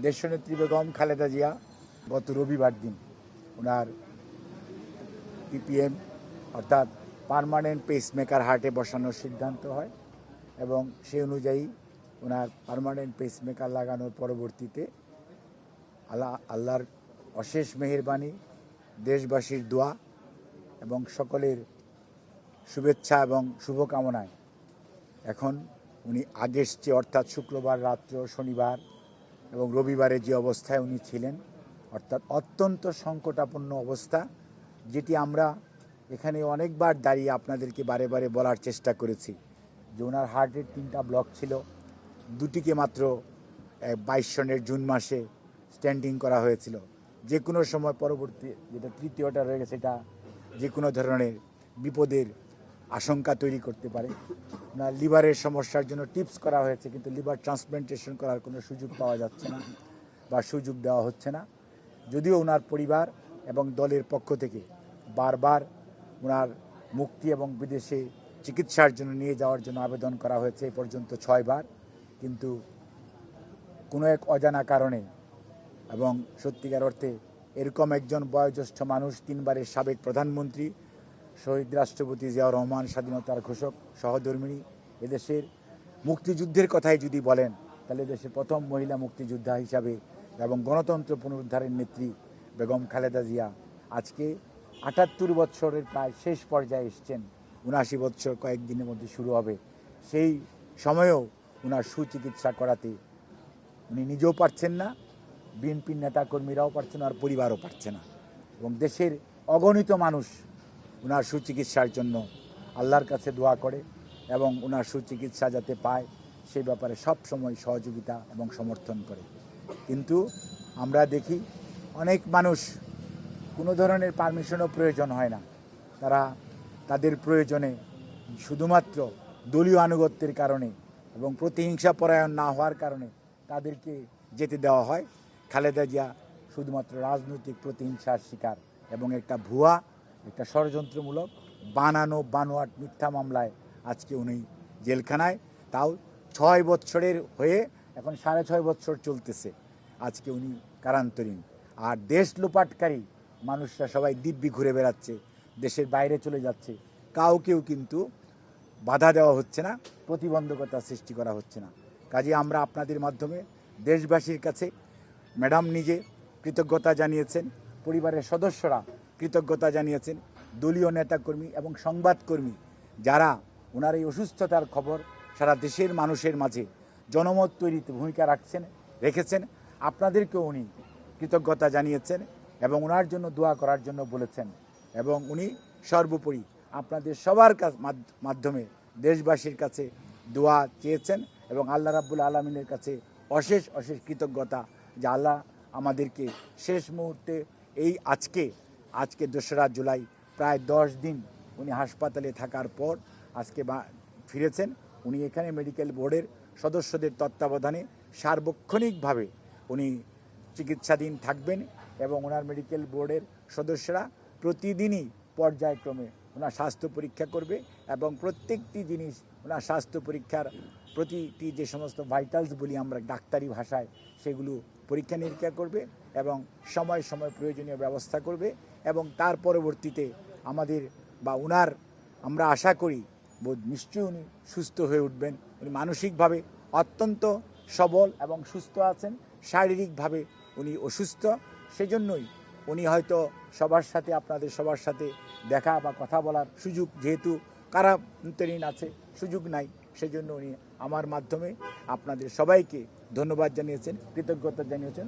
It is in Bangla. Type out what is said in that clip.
দেশনেত্রী বেগম খালেদা জিয়া গত রবিবার দিন ওনার পিপিএম অর্থাৎ পার্মানেন্ট পেসমেকার হার্টে বসানোর সিদ্ধান্ত হয় এবং সেই অনুযায়ী ওনার পার্মানেন্ট পেসমেকার লাগানোর পরবর্তীতে আল্লাহর অশেষ মেহেরবানি, দেশবাসীর দোয়া এবং সকলের শুভেচ্ছা এবং শুভকামনায় এখন উনি আগের চেয়ে অর্থাৎ শুক্রবার রাত্র, শনিবার এবং রবিবারে যে অবস্থায় উনি ছিলেন অর্থাৎ অত্যন্ত সংকটাপন্ন অবস্থা, যেটি আমরা এখানে অনেকবার দাঁড়িয়ে আপনাদেরকে বারে বারে বলার চেষ্টা করেছি যে ওনার হার্টের 3টা ব্লক ছিল, 2টিকে মাত্র 22 সনের জুন মাসে স্ট্যান্ডিং করা হয়েছিল। যে কোনো সময় পরবর্তী যেটা 3য়টা রয়ে গেছে, এটা যে কোনো ধরনের বিপদের আশঙ্কা তৈরি করতে পারে। ওনার লিভারের সমস্যার জন্য টিপস করা হয়েছে, কিন্তু লিভার ট্রান্সপ্লান্টেশন করার কোনো সুযোগ পাওয়া যাচ্ছে না বা সুযোগ দেওয়া হচ্ছে না। যদিও ওনার পরিবার এবং দলের পক্ষ থেকে বারবার ওনার মুক্তি এবং বিদেশে চিকিৎসার জন্য নিয়ে যাওয়ার জন্য আবেদন করা হয়েছে এ পর্যন্ত 6 বার, কিন্তু কোনো এক অজানা কারণে এবং সত্যিকার অর্থে এরকম একজন বয়োজ্যেষ্ঠ মানুষ, 3বারের সাবেক প্রধানমন্ত্রী, শহীদ রাষ্ট্রপতি জিয়াউর রহমান, স্বাধীনতার ঘোষক, সহধর্মিণী, এদেশের মুক্তিযুদ্ধের কথাই যদি বলেন তাহলে দেশের প্রথম মহিলা মুক্তিযোদ্ধা হিসাবে এবং গণতন্ত্র পুনরুদ্ধারের নেত্রী বেগম খালেদা জিয়া আজকে 78 বছরের প্রায় শেষ পর্যায়ে এসছেন। 79 বছর কয়েকদিনের মধ্যে শুরু হবে। সেই সময়েও ওনার সুচিকিৎসা করাতে উনি নিজেও পারছেন না, বিএনপির নেতাকর্মীরাও পারছেন না, আর পরিবারও পারছে না। এবং দেশের অগণিত মানুষ ওনার সুচিকিৎসার জন্য আল্লাহর কাছে দোয়া করে এবং ওনার সুচিকিৎসা যাতে পায় সেই ব্যাপারে সব সময় সহযোগিতা এবং সমর্থন করে। কিন্তু আমরা দেখি অনেক মানুষ কোনো ধরনের পারমিশনও প্রয়োজন হয় না, তারা তাদের প্রয়োজনে শুধুমাত্র দলীয় আনুগত্যের কারণে এবং প্রতিহিংসা পরায়ণ না হওয়ার কারণে তাদেরকে যেতে দেওয়া হয়। খালেদা জিয়া শুধুমাত্র রাজনৈতিক প্রতিহিংসার শিকার এবং একটা ভুয়া, একটা ষড়যন্ত্রমূলক বানোয়াট মিথ্যা মামলায় আজকে উনি জেলখানায়, তাও 6 বছরের হয়ে এখন 6.5 বছর চলতেছে, আজকে উনি কারান্তরীণ। আর দেশ লোপাটকারী মানুষরা সবাই দিব্যি ঘুরে বেড়াচ্ছে, দেশের বাইরে চলে যাচ্ছে, কাউকেও কিন্তু বাধা দেওয়া হচ্ছে না, প্রতিবন্ধকতা সৃষ্টি করা হচ্ছে না। কাজে আমরা আপনাদের মাধ্যমে দেশবাসীর কাছে, ম্যাডাম নিজে কৃতজ্ঞতা জানিয়েছেন, পরিবারের সদস্যরা কৃতজ্ঞতা জানিয়েছেন, দলীয় নেতাকর্মী এবং সংবাদকর্মী যারা ওনার এই অসুস্থতার খবর সারা দেশের মানুষের মাঝে জনমত তৈরিতে ভূমিকা রেখেছেন, আপনাদেরকেও উনি কৃতজ্ঞতা জানিয়েছেন এবং ওনার জন্য দোয়া করার জন্য বলেছেন। এবং উনি সর্বোপরি আপনাদের সবার মাধ্যমে দেশবাসীর কাছে দোয়া চেয়েছেন এবং আল্লাহ রাব্বুল আলামিনের কাছে অশেষ কৃতজ্ঞতা যে আল্লাহ আমাদেরকে শেষ মুহূর্তে এই আজকে 2রা জুলাই প্রায় 10 দিন উনি হাসপাতালে থাকার পর আজকে ফিরেছেন। উনি এখানে মেডিকেল বোর্ডের সদস্যদের তত্ত্বাবধানে সার্বক্ষণিকভাবে উনি চিকিৎসাধীন থাকবেন এবং ওনার মেডিকেল বোর্ডের সদস্যরা প্রতিদিনই পর্যায়ক্রমে ওনার স্বাস্থ্য পরীক্ষা করবে এবং প্রত্যেকটি জিনিস ওনার স্বাস্থ্য পরীক্ষার প্রতিটি যে সমস্ত ভাইটালস বলি আমরা ডাক্তারি ভাষায়, সেগুলো পরীক্ষা নিরীক্ষা করবে এবং সময় প্রয়োজনীয় ব্যবস্থা করবে এবং তার পরবর্তীতে আমাদের বা ওনার আমরা আশা করি নিশ্চয়ই উনি সুস্থ হয়ে উঠবেন। উনি মানসিকভাবে অত্যন্ত সবল এবং সুস্থ আছেন, শারীরিকভাবে উনি অসুস্থ, সেজন্যই উনি হয়তো আপনাদের সবার সাথে দেখা বা কথা বলার সুযোগ, যেহেতু কারান্তরীণ আছে, সুযোগ নাই, সেজন্য উনি আমার মাধ্যমে আপনাদের সবাইকে ধন্যবাদ জানিয়েছেন, কৃতজ্ঞতা জানিয়েছেন।